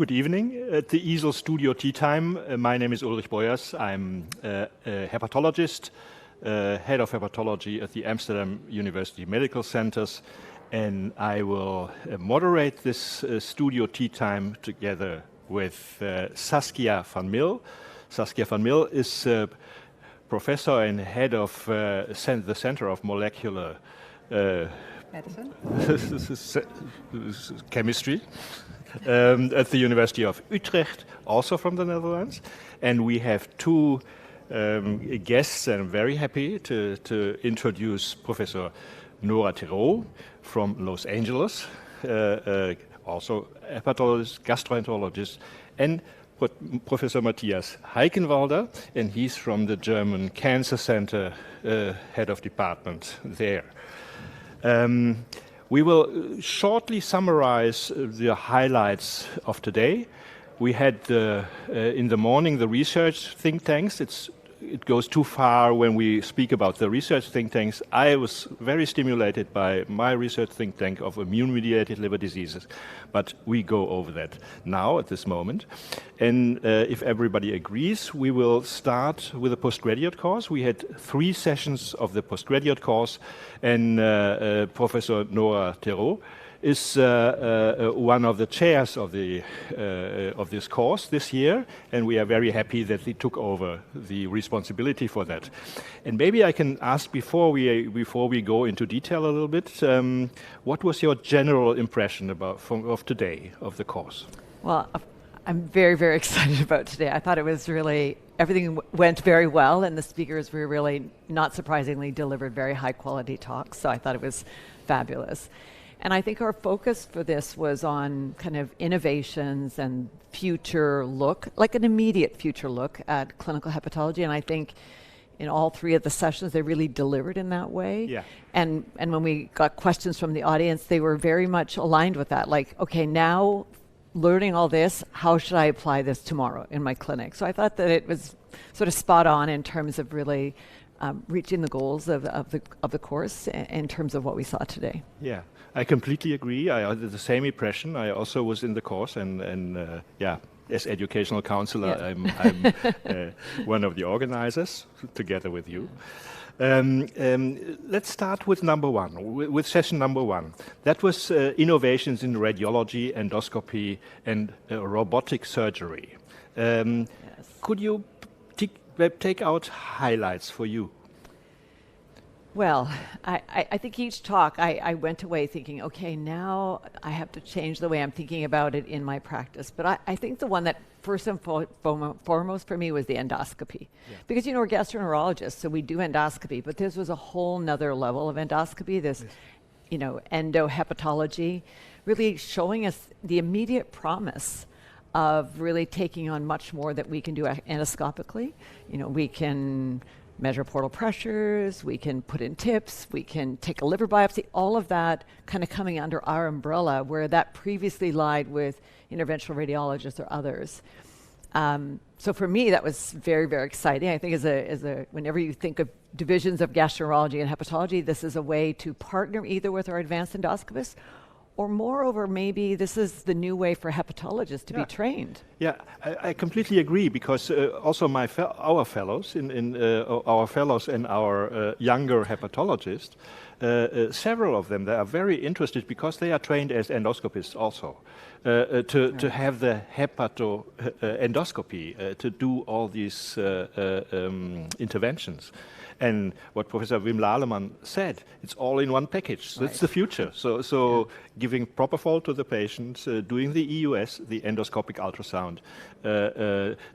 Good evening at the EASL studio Teatime. My name is Ulrich Beuers. I'm a hepatologist, head of hepatology at the Amsterdam University Medical Centers, and I will moderate this studio Teatime together with Saskia van Mil. Saskia van Mil is professor and head of the Center of Molecular Medicine? Chemistry at the University of Utrecht, also from the Netherlands. And we have two guests, and I'm very happy to introduce Professor Norah Terrault from Los Angeles, also a hepatologist, gastroenterologist, and Professor Mathias Heikenwälder, and he's from the German Cancer Center, head of department there. We will shortly summarize the highlights of today. We had in the morning the research think tanks. It goes too far when we speak about the research think tanks. I was very stimulated by my research think tank of immune-mediated liver diseases, but we go over that now at this moment. And if everybody agrees, we will start with a postgraduate course. We had 3 sessions of the postgraduate course, and Professor Norah Terrault is one of the chairs of this course this year, and we are very happy that he took over the responsibility for that. And maybe I can ask before we go into detail a little bit, what was your general impression of today of the course? Well, I'm very, very excited about today. I thought it was really, everything went very well, and the speakers were really, not surprisingly, delivered very high quality talks, so I thought it was fabulous. And I think our focus for this was on kind of innovations and future look, like an immediate future look at clinical hepatology. And I think in all 3 of the sessions, they really delivered in that way. Yeah. And when we got questions from the audience, they were very much aligned with that. Like, okay, now learning all this, how should I apply this tomorrow in my clinic? So I thought that it was sort of spot on in terms of really reaching the goals of the course in terms of what we saw today. Yeah, I completely agree. I had the same impression. I also was in the course, and as educational counselor, yeah. I'm one of the organizers together with you. Let's start with number 1, with session number 1. That was innovations in radiology, endoscopy, and robotic surgery. Yes. Could you take out highlights for you? Well, I think each talk I went away thinking, okay, now I have to change the way I'm thinking about it in my practice. But I think the one that first and foremost for me was the endoscopy. Yeah. Because, we're gastroenterologists, so we do endoscopy, but this was a whole nother level of endoscopy, this, endohepatology, really showing us the immediate promise of really taking on much more that we can do endoscopically. We can measure portal pressures, we can put in tips, we can take a liver biopsy, all of that kind of coming under our umbrella, where that previously lied with interventional radiologists or others. So for me, that was very, very exciting. I think whenever you think of divisions of gastroenterology and hepatology, this is a way to partner either with our advanced endoscopists, or moreover, maybe this is the new way for hepatologists to be trained. Yeah, I completely agree, because also our fellows and our younger hepatologists, several of them, they are very interested because they are trained as endoscopists also, to have the endoscopy, to do all these interventions. And what Professor Wim Laleman said, it's all in one package. So it's the future. So giving propofol to the patients, doing the EUS, the endoscopic ultrasound,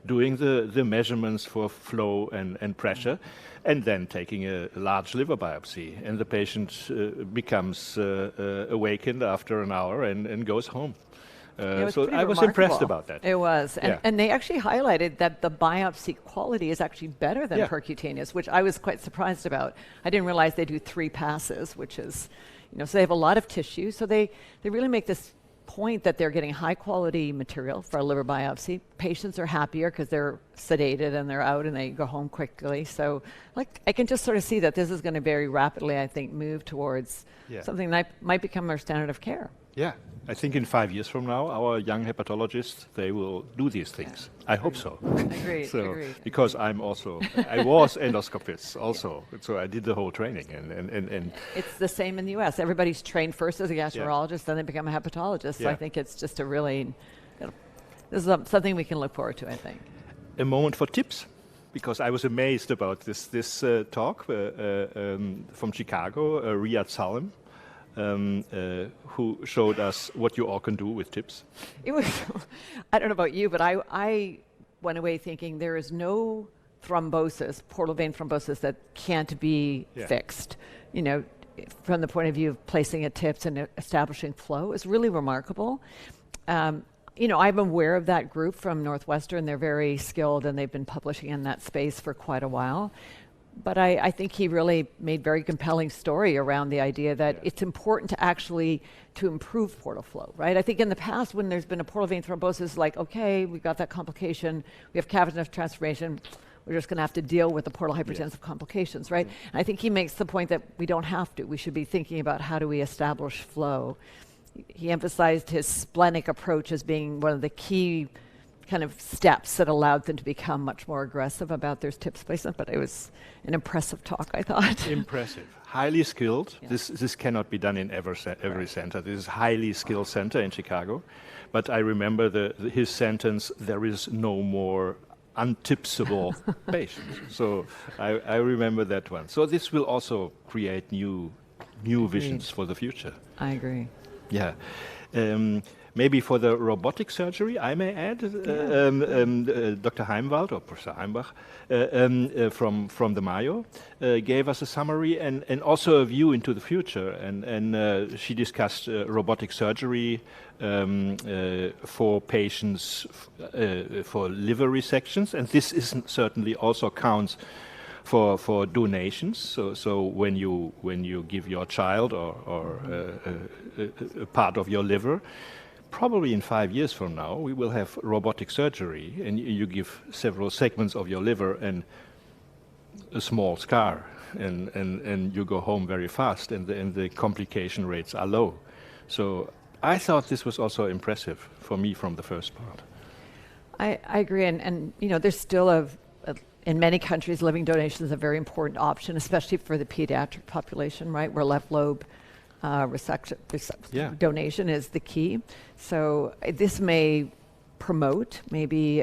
doing the measurements for flow and pressure, and then taking a large liver biopsy. And the patient becomes awakened after an hour and goes home. So I was impressed about that. It was. And they actually highlighted that the biopsy quality is actually better than percutaneous, which I was quite surprised about. I didn't realize they do 3 passes, which is, so they have a lot of tissue. So they really make this point that they're getting high quality material for a liver biopsy. Patients are happier because they're sedated and they're out and they go home quickly. So I can just sort of see that this is going to very rapidly, I think, move towards something that might become our standard of care. Yeah, I think in 5 years from now, our young hepatologists, they will do these things. I hope so. Agreed, So, agreed. because I was endoscopist also, so I did the whole training. And It's the same in the U.S. Everybody's trained first as a gastroenterologist, then they become a hepatologist. So I think it's just a really, this is something we can look forward to, I think. A moment for tips, because I was amazed about this talk from Chicago, Riyad Salem. Who showed us what you all can do with tips. It was, I don't know about you, but I went away thinking there is no thrombosis, portal vein thrombosis, that can't be fixed. You know, from the point of view of placing a tips and establishing flow is really remarkable. You know, I'm aware of that group from Northwestern. They're very skilled and they've been publishing in that space for quite a while. But I think he really made very compelling story around the idea that it's important to actually to improve portal flow, right? I think in the past when there's been a portal vein thrombosis, like, okay, we've got that complication, we have cavernous transformation, we're just going to have to deal with the portal hypertensive complications, right? And I think he makes the point that we don't have to. We should be thinking about how do we establish flow. He emphasized his splenic approach as being one of the key kind of steps that allowed them to become much more aggressive about their tips placement, but it was an impressive talk, I thought. Impressive. Highly skilled. Yeah. This cannot be done in every center. This is highly skilled center in Chicago. But I remember his sentence, there is no more untipsable patients. So I remember that one. So this will also create new visions for the future. I agree. Yeah. Maybe for the robotic surgery, I may add, Dr. Heimwald or Professor Heimbach from the Mayo gave us a summary and also a view into the future. And she discussed robotic surgery for patients for liver resections, and this certainly also counts for donations. So when you give your child or a part of your liver, probably in 5 years from now, we will have robotic surgery, and you give several segments of your liver and a small scar, and you go home very fast, and the complication rates are low. So I thought this was also impressive for me from the first part. I agree, and you know, there's still in many countries, living donation is a very important option, especially for the pediatric population, right, where left lobe donation is the key. So this may promote maybe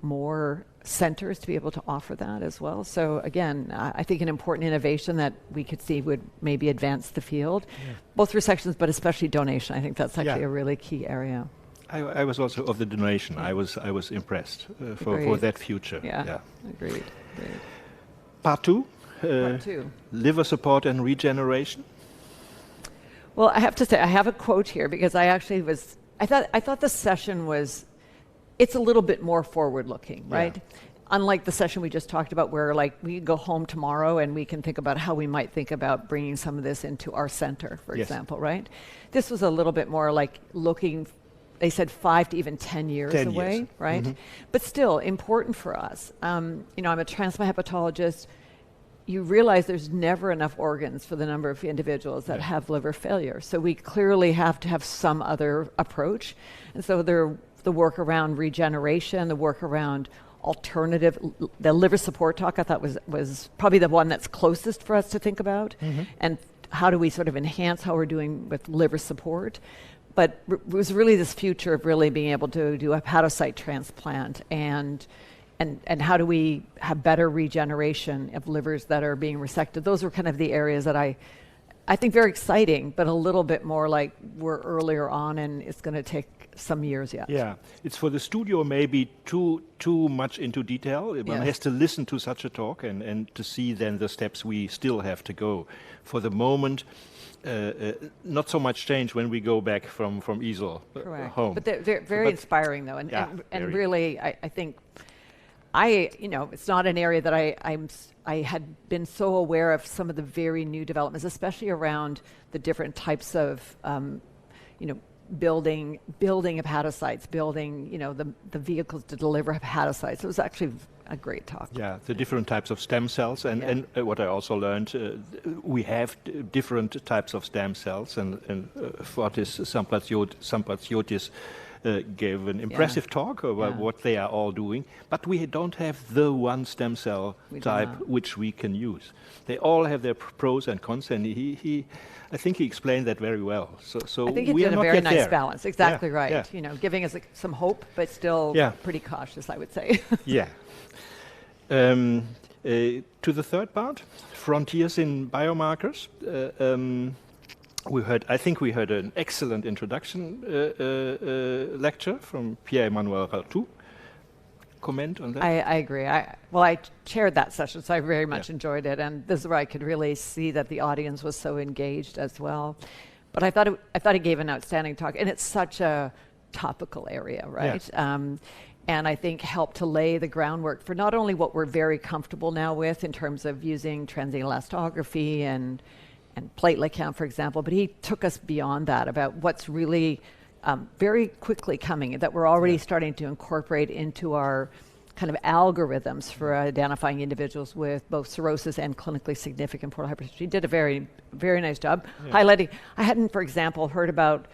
more centers to be able to offer that as well. So again, I think an important innovation that we could see would maybe advance the field, both resections, but especially donation. I think that's actually a really key area. I was also of the donation. I was impressed for that future. Yeah. Agreed. Part two, liver support and regeneration. Well, I have to say, I have a quote here because I thought the session it's a little bit more forward-looking, right? Unlike the session we just talked about where like we go home tomorrow and we can think about how we might think about bringing some of this into our center, for example, right? This was a little bit more like looking, they said 5 to even 10 years away, right? Mm-hmm. But still important for us. You know, I'm a transplant hepatologist. You realize there's never enough organs for the number of individuals that have liver failure. So we clearly have to have some other approach. And so the work around regeneration, the work around alternative, the liver support talk I thought was probably the one that's closest for us to think about. Mm-hmm. And how do we sort of enhance how we're doing with liver support? But it was really this future of really being able to do a hepatocyte transplant and how do we have better regeneration of livers that are being resected? Those were kind of the areas that I think very exciting, but a little bit more like we're earlier on and it's going to take some years yet. Yeah, it's for the studio maybe too much into detail. One has to listen to such a talk and to see then the steps we still have to go. For the moment, not so much change when we go back from EASL home. But they're very inspiring though, and really I think it's not an area that I had been so aware of some of the very new developments, especially around the different types of, building hepatocytes, building, you know, the vehicles to deliver hepatocytes. It was actually a great talk. Yeah, the different types of stem cells, and what I also learned, we have different types of stem cells, and Fortis Sampratiotis gave an impressive talk about what they are all doing, but we don't have the one stem cell type which we can use. They all have their pros and cons, and I think he explained that very well. So I think he we did are a not very yet nice there. balance. Exactly Yeah, right. yeah. You know, giving us some hope, but still pretty cautious, I would say. Yeah. To the third part, frontiers in biomarkers. I think we heard an excellent introduction lecture from Pierre-Emmanuel Raltou. Comment on that? I agree. I chaired that session, so I very much enjoyed it, and this is where I could really see that the audience was so engaged as well. But I thought he gave an outstanding talk, and it's such a topical area, right? Yeah. And I think helped to lay the groundwork for not only what we're very comfortable now with in terms of using transient elastography and platelet count, for example, but he took us beyond that about what's really very quickly coming, that we're already starting to incorporate into our kind of algorithms for identifying individuals with both cirrhosis and clinically significant portal hypertension. He did a very, very nice job highlighting. I hadn't, for example, heard about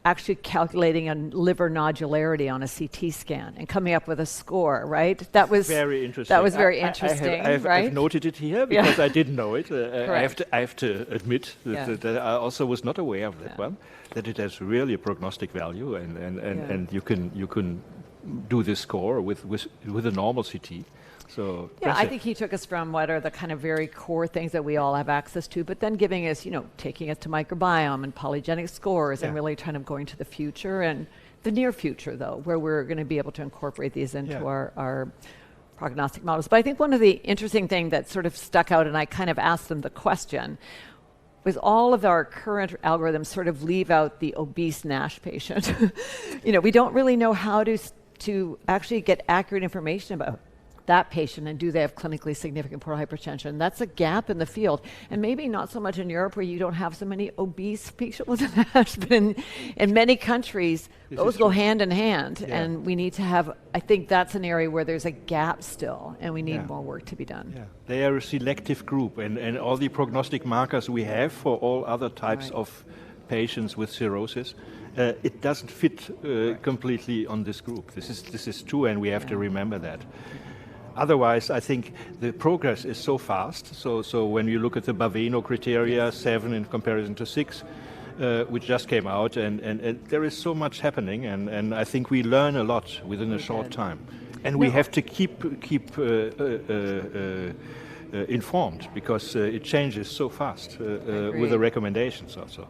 actually calculating a liver nodularity on a CT scan and coming up with a score, right? That was very interesting. That was very interesting, right? I've noted it here because I didn't know it. I have to admit that I also was not aware of that one, that it has really a prognostic value, and you can do this score with a normal CT. So I think he took us from what are the kind of very core things that we all have access to, but then giving us, taking us to microbiome and polygenic scores and really kind of going to the future and the near future, though, where we're going to be able to incorporate these into our prognostic models. But I think one of the interesting things that sort of stuck out, and I kind of asked them the question, was all of our current algorithms sort of leave out the obese NASH patient. We don't really know how to actually get accurate information about that patient and do they have clinically significant portal hypertension. That's a gap in the field, and maybe not so much in Europe where you don't have so many obese patients with NASH, but in many countries those go hand in hand, and we need to have, I think that's an area where there's a gap still, and we need more work to be done. Yeah. They are a selective group, and all the prognostic markers we have for all other types of patients with cirrhosis, it doesn't fit completely on this group. This is true, and we have to remember that. Otherwise, I think the progress is so fast. So when you look at the Baveno criteria, 7 in comparison to 6, which just came out, and there is so much happening, and I think we learn a lot within a short time. And we have to keep informed, because it changes so fast with the recommendations also.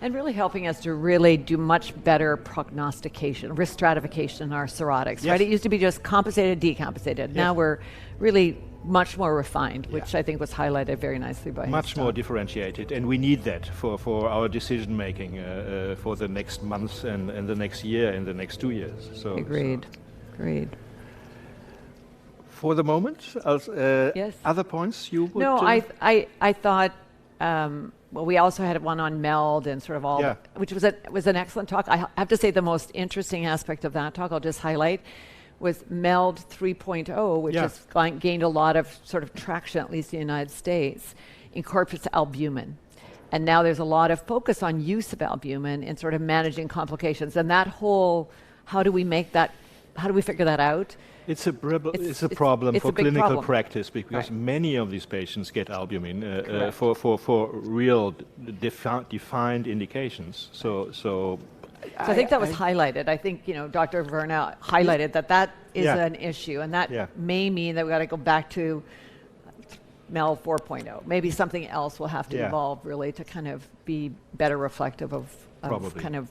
And really helping us to really do much better prognostication, risk stratification in our cirrhotics, right? It used to be just compensated, decompensated. Now we're really much more refined, which I think was highlighted very nicely by much more differentiated, and we need that for our decision making for the next months and the next year and the next 2 years. So agreed. For the moment, other points you would? No, I thought. Well, we also had one on MELD and sort of all, which was an excellent talk. I have to say the most interesting aspect of that talk, I'll just highlight, was MELD 3.0, which has gained a lot of sort of traction, at least in the United States, incorporates albumin. And now there's a lot of focus on use of albumin in sort of managing complications. And that whole, how do we figure that out? It's a problem for clinical practice, because many of these patients get albumin for real defined indications. So I think that was highlighted. I think Dr. Verna highlighted that is an issue, and that may mean that we got to go back to MELD 4.0. Maybe something else will have to evolve really to kind of be better reflective of kind of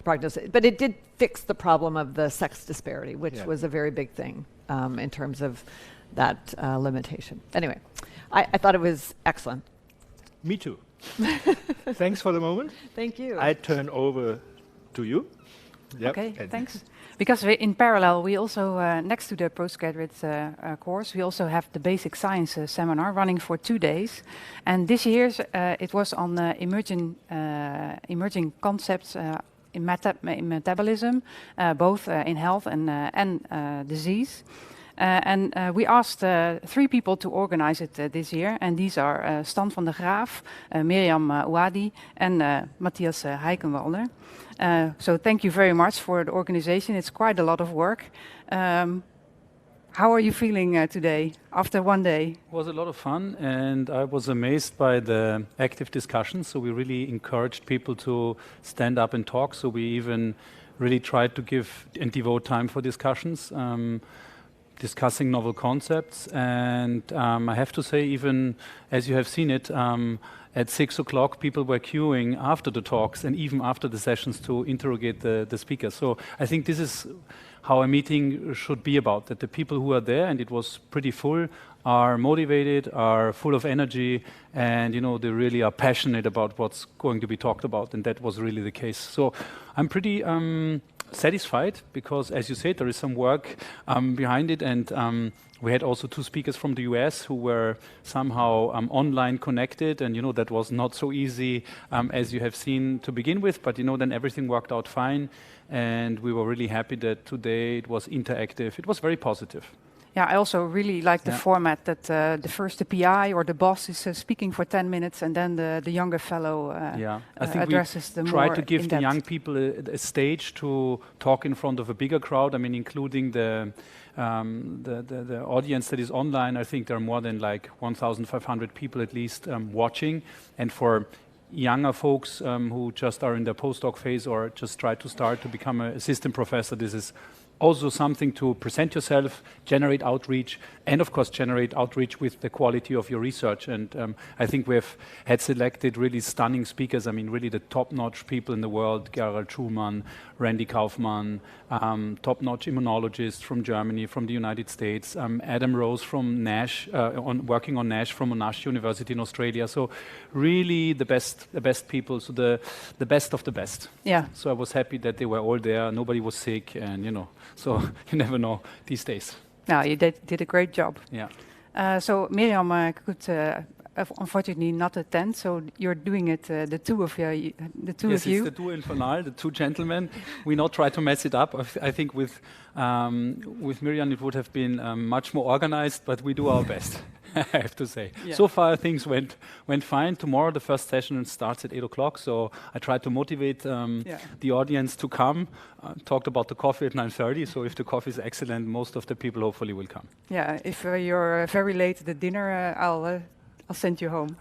prognosis. But it did fix the problem of the sex disparity, which was a very big thing in terms of that limitation. Anyway, I thought it was excellent. Me too. Thanks for the moment. Thank you. I turn over to you. Okay, thanks. Because in parallel, we also, next to the postgraduate course, we also have the basic science seminar running for 2 days. And this year it was on emerging concepts in metabolism, both in health and disease. We asked 3 people to organize it this year, and these are Stan van der Graaf, Mirjam Ouadi, and Matthias Heikenwälder. So thank you very much for the organization. It's quite a lot of work. How are you feeling today after one day? It was a lot of fun, and I was amazed by the active discussions. So we really encouraged people to stand up and talk. So we even really tried to give and devote time for discussions, discussing novel concepts. And I have to say, even as you have seen it, at 6 o'clock, people were queuing after the talks and even after the sessions to interrogate the speakers. So I think this is how a meeting should be about, that the people who are there, and it was pretty full, are motivated, are full of energy, and they really are passionate about what's going to be talked about, and that was really the case. So I'm pretty satisfied because, as you said, there is some work behind it, and we had also 2 speakers from the US who were somehow online connected, and that was not so easy as you have seen to begin with, but then everything worked out fine, and we were really happy that today it was interactive. It was very positive. Yeah, I also really like the format that the PI or the boss is speaking for 10 minutes, and then the younger fellow I think addresses the more try to give the young people a stage to talk in front of a bigger crowd. I mean, including the audience that is online. I think there are more than like 1,500 people at least watching, and for younger folks who just are in their postdoc phase or just try to start to become an assistant professor, this is also something to present yourself, generate outreach, and of course generate outreach with the quality of your research. And I think we've had selected really stunning speakers. I mean, really the top-notch people in the world: Gerald Schumann, Randy Kaufman, top-notch immunologists from Germany, from the United States, Adam Rose from Nash, working on Nash from Monash University in Australia. So really the best people, so the best of the best. Yeah. So I was happy that they were all there. Nobody was sick, and so you never know these days. No, you did a great job. Yeah. So Mirjam could unfortunately not attend, so you're doing it, the two of you. Yes, it's the duo infernal, the 2 gentlemen. We not try to mess it up. I think with Mirjam it would have been much more organized, but we do our best. I have to say. Yeah. So far things went fine. Tomorrow the first session starts at 8 o'clock, so I tried to motivate the audience to come. Talked about the coffee at 9:30, so if the coffee is excellent, most of the people hopefully will come. Yeah, if you're very late at the dinner, I'll send you home.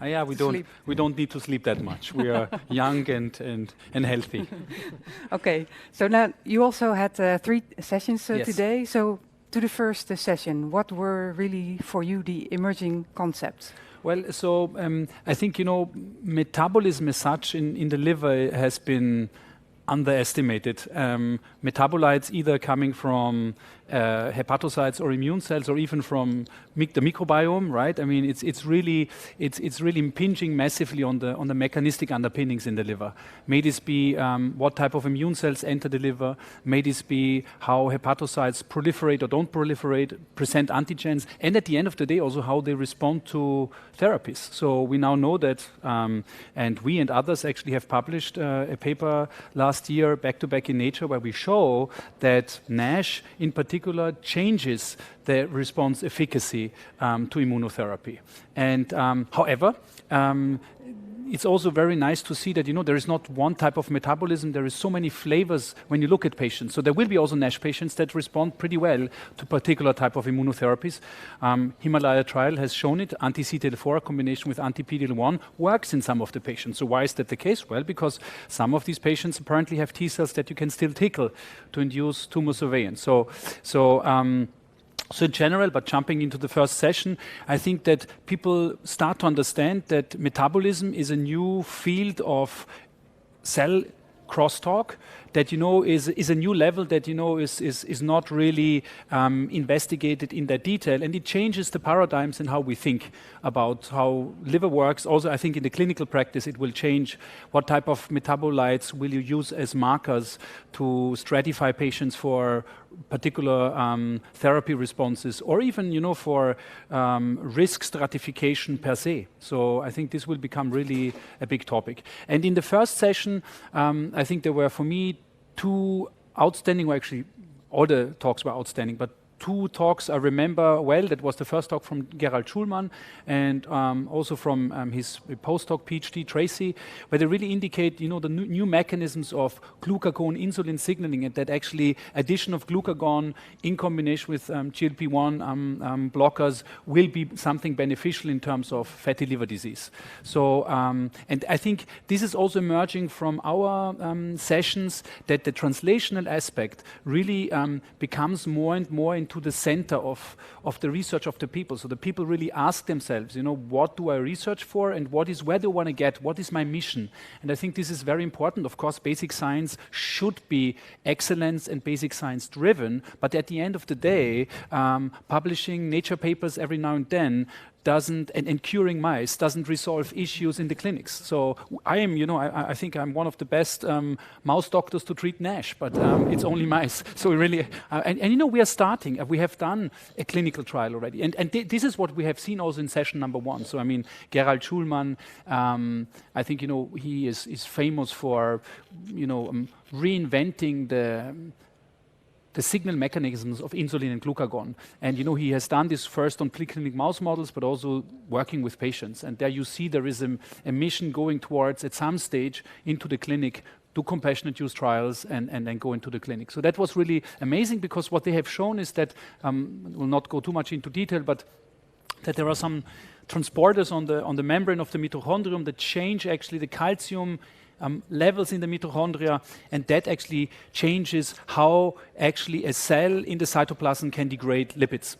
We don't need to sleep that much. We are young and healthy. Okay, so now you also had 3 sessions Yes. today. So to the first session, what were really for you the emerging concepts? Well, so I think metabolism as such in the liver has been underestimated. Metabolites either coming from hepatocytes or immune cells, or even from the microbiome, right? I mean, it's really impinging massively on the mechanistic underpinnings in the liver. May this be what type of immune cells enter the liver? May this be how hepatocytes proliferate or don't proliferate, present antigens, and at the end of the day also how they respond to therapies. So we now know that, and we and others actually have published a paper last year back-to-back in Nature where we show that Nash in particular changes the response efficacy to immunotherapy. And however, it's also very nice to see that there is not one type of metabolism. There is so many flavors when you look at patients. So there will be also Nash patients that respond pretty well to particular type of immunotherapies. Himalaya trial has shown it. Anti-CTLA4 combination with anti-PD-L1 works in some of the patients. So why is that the case? Well, because some of these patients apparently have T cells that you can still tickle to induce tumor surveillance. So in general, but jumping into the first session, I think that people start to understand that metabolism is a new field of cell crosstalk that is a new level that is not really investigated in that detail, and it changes the paradigms in how we think about how liver works. Also, I think in the clinical practice it will change what type of metabolites will you use as markers to stratify patients for particular therapy responses, or even for risk stratification per se. So I think this will become really a big topic. And in the first session, I think there were for me two outstanding, or actually all the talks were outstanding, but two talks I remember well. That was the first talk from Gerald Schulman and also from his postdoc PhD Tracy, where they really indicate, you know, the new mechanisms of glucagon insulin signaling, and that actually addition of glucagon in combination with GLP-1 blockers will be something beneficial in terms of fatty liver disease. So, and I think this is also emerging from our sessions, that the translational aspect really becomes more and more into the center of the research of the people. So the people really ask themselves, you know, what do I research for, and where do I want to get, what is my mission? And I think this is very important. Of course, basic science should be excellence and basic science driven, but at the end of the day, publishing Nature papers every now and then doesn't, and curing mice doesn't resolve issues in the clinics. So I am, you know, I think I'm one of the best mouse doctors to treat Nash, but it's only mice. So we really, and you know, we are starting, we have done a clinical trial already. And this is what we have seen also in session number 1. So I mean, Gerald Schulman, I think, you know, he is famous for, you know, reinventing the signal mechanisms of insulin and glucagon. And you know, he has done this first on preclinical mouse models, but also working with patients. And there you see there is a mission going towards, at some stage, into the clinic, do compassionate use trials, and then go into the clinic. So that was really amazing, because what they have shown is that, we'll not go too much into detail, but that there are some transporters on the membrane of the mitochondrium that change actually the calcium levels in the mitochondria, and that actually changes how actually a cell in the cytoplasm can degrade lipids.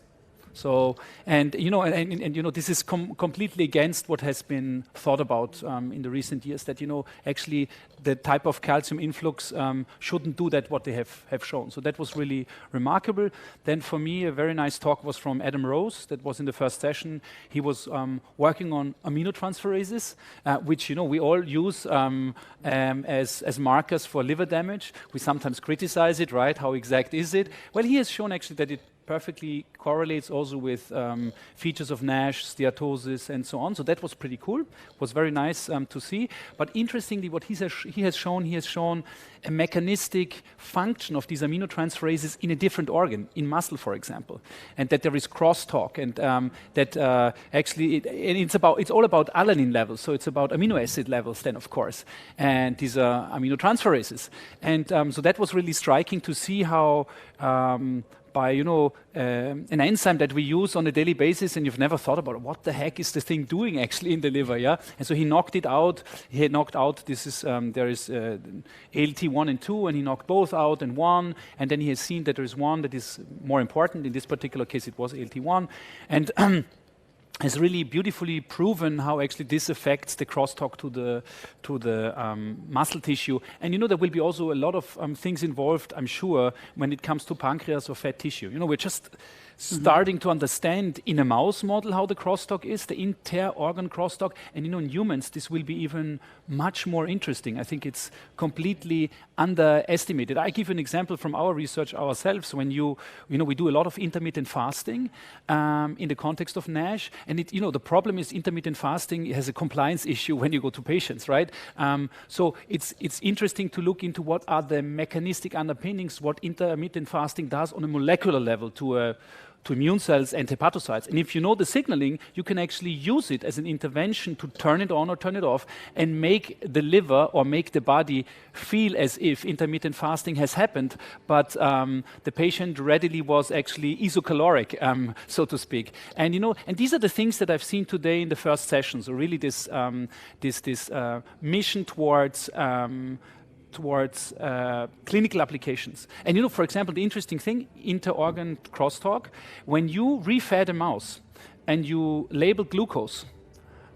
So, and you know, and you know, this is completely against what has been thought about in the recent years, that, you know, actually the type of calcium influx shouldn't do that, what they have shown. So that was really remarkable. Then for me, a very nice talk was from Adam Rose, that was in the first session. He was working on aminotransferases, which, you know, we all use as markers for liver damage. We sometimes criticize it, right? How exact is it? Well, he has shown actually that it perfectly correlates also with features of Nash, steatosis, and so on. So that was pretty cool. It was very nice to see. But interestingly, what he has shown a mechanistic function of these aminotransferases in a different organ, in muscle, for example, and that there is crosstalk, and that actually it's all about alanine levels. So it's about amino acid levels, then, of course, and these are aminotransferases. And so that was really striking to see how. By, you know, an enzyme that we use on a daily basis, and you've never thought about what the heck is the thing doing actually in the liver, yeah? And so he knocked it out. He had knocked out, there is ALT1 and 2, and he knocked both out and 1, and then he has seen that there is one that is more important. In this particular case, it was ALT1, and has really beautifully proven how actually this affects the crosstalk to the muscle tissue. And you know, there will be also a lot of things involved, I'm sure, when it comes to pancreas or fat tissue. You know, we're just starting to understand in a mouse model how the crosstalk is, the inter-organ crosstalk. And you know, in humans, this will be even much more interesting. I think it's completely underestimated. I give an example from our research ourselves. When you know, we do a lot of intermittent fasting in the context of Nash. And it, you know, the problem is intermittent fasting has a compliance issue when you go to patients, right? So it's interesting to look into what are the mechanistic underpinnings, what intermittent fasting does on a molecular level to immune cells and hepatocytes. And if you know the signaling, you can actually use it as an intervention to turn it on or turn it off and make the liver or make the body feel as if intermittent fasting has happened, but the patient readily was actually isocaloric, so to speak. And you know, and these are the things that I've seen today in the first session. So really this mission towards clinical applications. And you know, for example, the interesting thing, inter-organ crosstalk, when you refed a mouse and you label glucose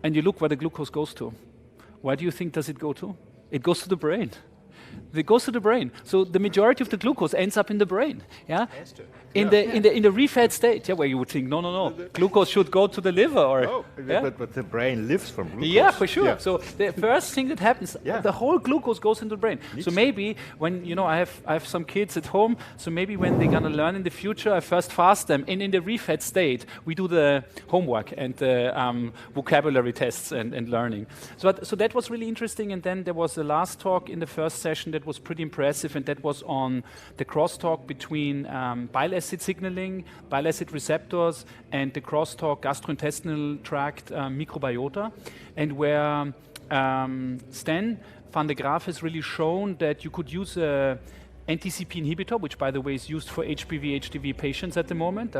and you look where the glucose goes to, where do you think does it go to? It goes to the brain. It goes to the brain. So the majority of the glucose ends up in the brain. Yeah? In the refed state, yeah, where you would think, no, glucose should go to the liver, or but the brain lives from glucose. Yeah, for sure. Yeah. So the first thing that happens, the whole glucose goes into the brain. So maybe when, you know, I have some kids at home, so maybe when they're gonna learn in the future, I first fast them, and in the refed state, we do the homework and the vocabulary tests and learning. So that was really interesting. And then there was the last talk in the first session session that was pretty impressive, and that was on the crosstalk between bile acid signaling, bile acid receptors, and the crosstalk gastrointestinal tract microbiota, and where Stan van de Graaf has really shown that you could use a NTCP inhibitor, which by the way is used for HPV patients at the moment.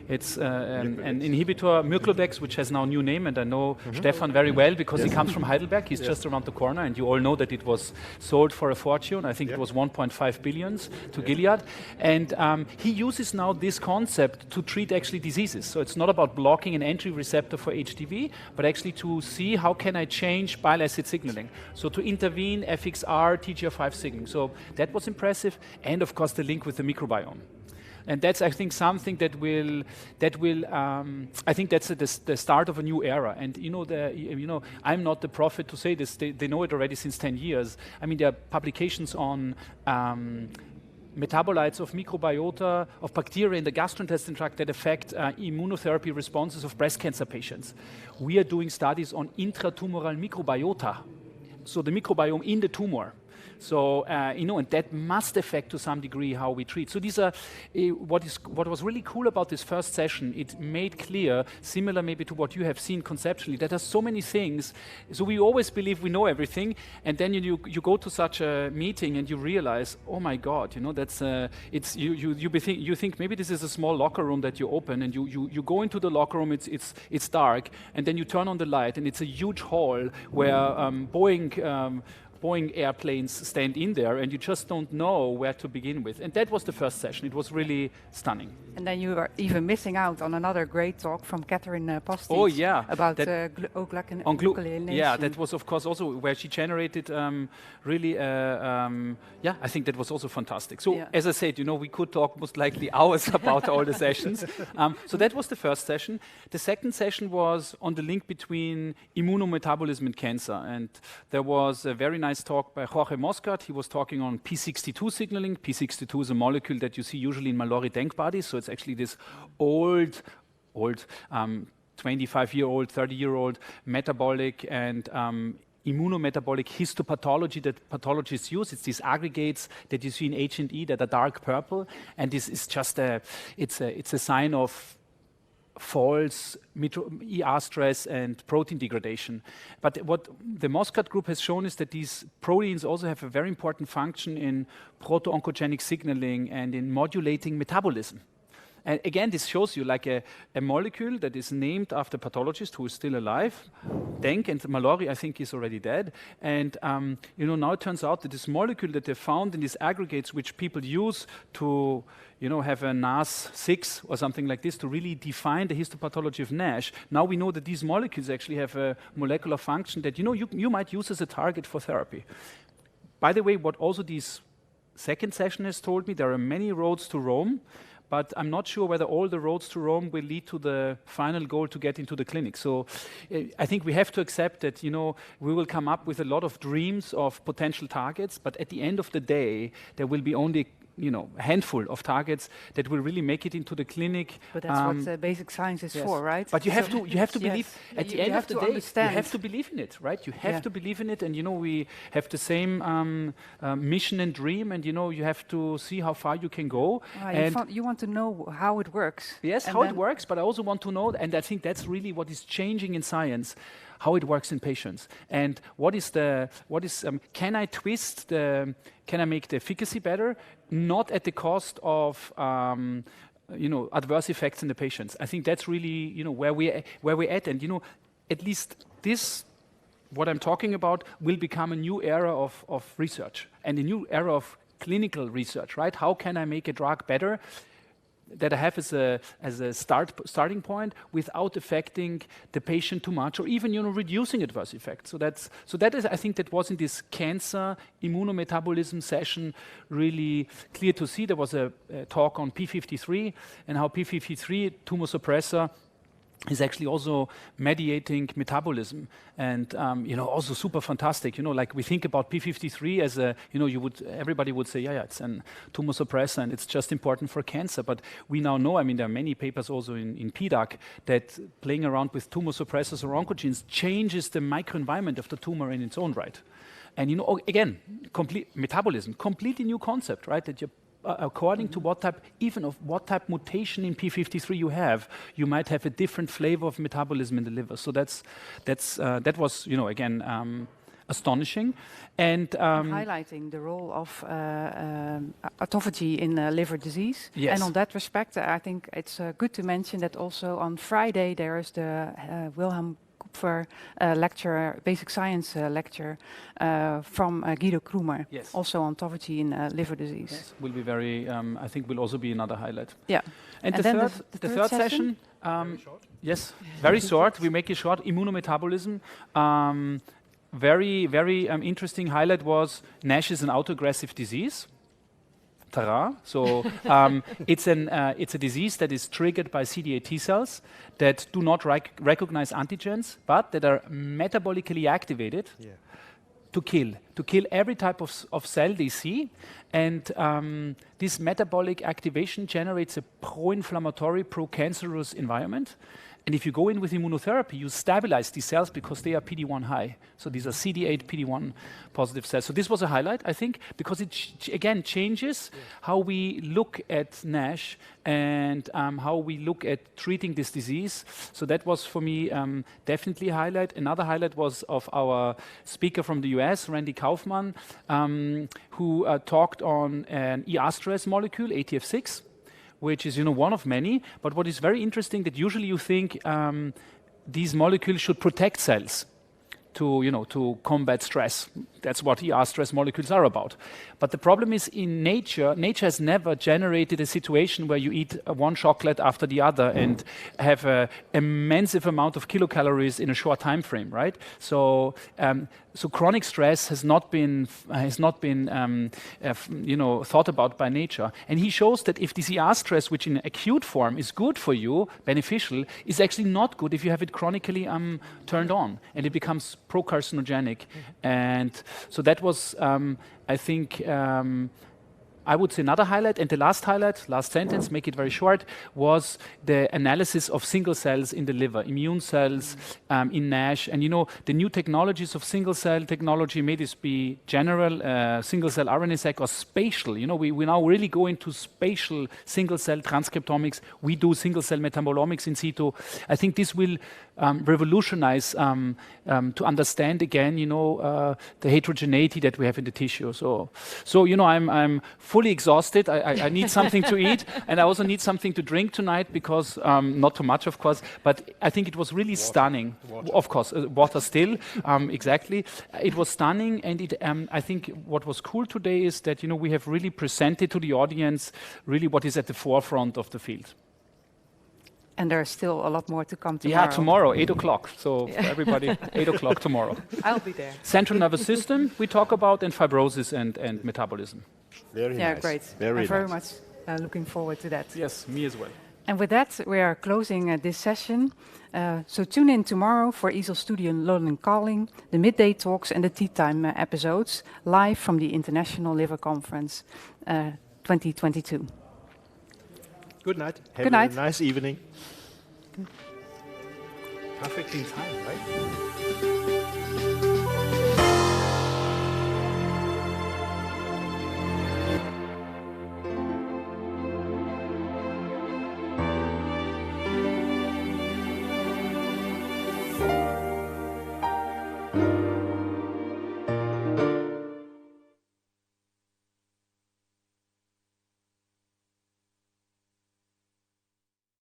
It's an inhibitor, Myrclodex, which has now a new name, and I know Stefan very well because he comes from Heidelberg. He's just around the corner, and you all know that it was sold for a fortune. I think it was 1.5 billion to Gilead. And he uses now this concept to treat actually diseases. So it's not about blocking an entry receptor for HDV, but actually to see how can I change bile acid signaling. So to intervene FXR, TGF5 signaling. So that was impressive. And of course, the link with the microbiome. And that's, I think, something that will. I think that's the start of a new era. And I'm not the prophet to say this. They know it already since 10 years. I mean, there are publications on metabolites of microbiota of bacteria in the gastrointestinal tract that affect immunotherapy responses of breast cancer patients. We are doing studies on intratumoral microbiota, so the microbiome in the tumor. So, and that must affect to some degree how we treat. So these are, what was really cool about this first session, it made clear, similar maybe to what you have seen conceptually, that there's so many things. So we always believe we know everything, and then you go to such a meeting and you realize, oh my God, that's, you think maybe this is a small locker room that you open, and you go into the locker room, it's dark, and then you turn on the light, and it's a huge hall where Boeing airplanes stand in there, and you just don't know where to begin with. And that was the first session. It was really stunning. And then you were even missing out on another great talk from Catherine Postic. Oh, yeah. About glucolination. Yeah, that was, of course, also where she generated really, I think that was also fantastic. So, as I said, we could talk most likely hours about all the sessions. So that was the first session. The second session was on the link between immunometabolism and cancer. And there was a very nice talk by Jorge Moscat. He was talking on P62 signaling. P62 is a molecule that you see usually in Mallory Denk bodies. So it's actually this old 25-year-old, 30-year-old metabolic and immunometabolic histopathology that pathologists use. It's these aggregates that you see in H&E that are dark purple, and this is just it's a sign of false ER stress and protein degradation. But what the Moscat group has shown is that these proteins also have a very important function in proto-oncogenic signaling and in modulating metabolism. And again, this shows you like a molecule that is named after a pathologist who is still alive. Denk and Mallory, I think, is already dead. And now it turns out that this molecule that they found in these aggregates, which people use to have a NAS6 or something like this to really define the histopathology of Nash. Now we know that these molecules actually have a molecular function that you might use as a target for therapy. By the way, what also this second session has told me, there are many roads to Rome, but I'm not sure whether all the roads to Rome will lead to the final goal to get into the clinic. So I think we have to accept that, we will come up with a lot of dreams of potential targets, but at the end of the day, there will be only a handful of targets that will really make it into the clinic. But that's what basic science is for, right? But you have to believe, at the end of the day, understand. you have to believe in it, right? You have to believe in it, and we have the same mission and dream, and you have to see how far you can go. You want to know how it works. Yes, how it works, but I also want to know, and I think that's really what is changing in science, how it works in patients, and can I make the efficacy better, not at the cost of adverse effects in the patients. I think that's really where we're at, and at least this, what I'm talking about, will become a new era of research and a new era of clinical research, right? How can I make a drug better that I have as a starting point without affecting the patient too much, or even reducing adverse effects. So that is, I think, that was in this cancer immunometabolism session really clear to see. There was a talk on P53 and how P53 tumor suppressor is actually also mediating metabolism, and also super fantastic. Like we think about P53 as everybody would say, it's a tumor suppressor and it's just important for cancer. But we now know, there are many papers also in PDAC that playing around with tumor suppressors or oncogenes changes the microenvironment of the tumor in its own right. And again, complete metabolism, completely new concept, right? That you, according to what type mutation in P53 you have, you might have a different flavor of metabolism in the liver. So that was, again, astonishing. And highlighting the role of autophagy in liver disease. Yes. And on that respect, I think it's good to mention that also on Friday there is the Wilhelm lecture, basic science lecture from Guido Krumer, Yes. also on autophagy in liver disease. yes, will be very, I think will also be another highlight. Yeah. And then the third session, yes, very short. We make it short. Immunometabolism. Very, very interesting highlight was Nash is an autoaggressive disease. Terrault. So it's a disease that is triggered by CD8 T cells that do not recognize antigens, but that are metabolically activated to kill every type of cell they see. And this metabolic activation generates a pro-inflammatory, pro-cancerous environment. And if you go in with immunotherapy, you stabilize these cells because they are PD-1 high. So these are CD8 PD-1 positive cells. So this was a highlight, I think, because it again changes how we look at Nash and how we look at treating this disease. So that was for me definitely a highlight. Another highlight was of our speaker from the US, Randy Kaufman, who talked on an ER-stress molecule, ATF6. Which is, one of many. But what is very interesting that usually you think these molecules should protect cells to combat stress. That's what ER-stress molecules are about. But the problem is in nature has never generated a situation where you eat one chocolate after the other and have an immense amount of kilocalories in a short time frame, right? So chronic stress has not been thought about by nature. And he shows that if this ER stress, which in acute form is good for you, beneficial, is actually not good if you have it chronically turned on, and it becomes pro-carcinogenic. And so that was, I think, I would say another highlight. And the last highlight, last sentence, make it very short, was the analysis of single cells in the liver, immune cells in Nash. And the new technologies of single cell technology, may this be general, single cell RNA-seq or spatial. We now really go into spatial single cell transcriptomics. We do single cell metabolomics in situ. I think this will revolutionize to understand again, the heterogeneity that we have in the tissue. So I'm fully exhausted. I need something to eat, and I also need something to drink tonight because not too much, of course. But I think it was really stunning. Water. Of course, water still. Exactly. It was stunning, and I think what was cool today is that we have really presented to the audience really what is at the forefront of the field. And there's still a lot more to come tomorrow. Yeah, tomorrow, 8 o'clock. So for everybody, 8 o'clock tomorrow. I'll be there. Central nervous system we talk about, and fibrosis and metabolism. Very Yeah, nice. great. Very I'm very nice. much looking forward to that. Yes, me as well. And with that, we are closing this session. So tune in tomorrow for EASL Studio London Calling, the midday talks and the Teatime episodes, live from the International Liver Conference 2022. Good night. Have Good night. a nice evening. Perfectly in time, right?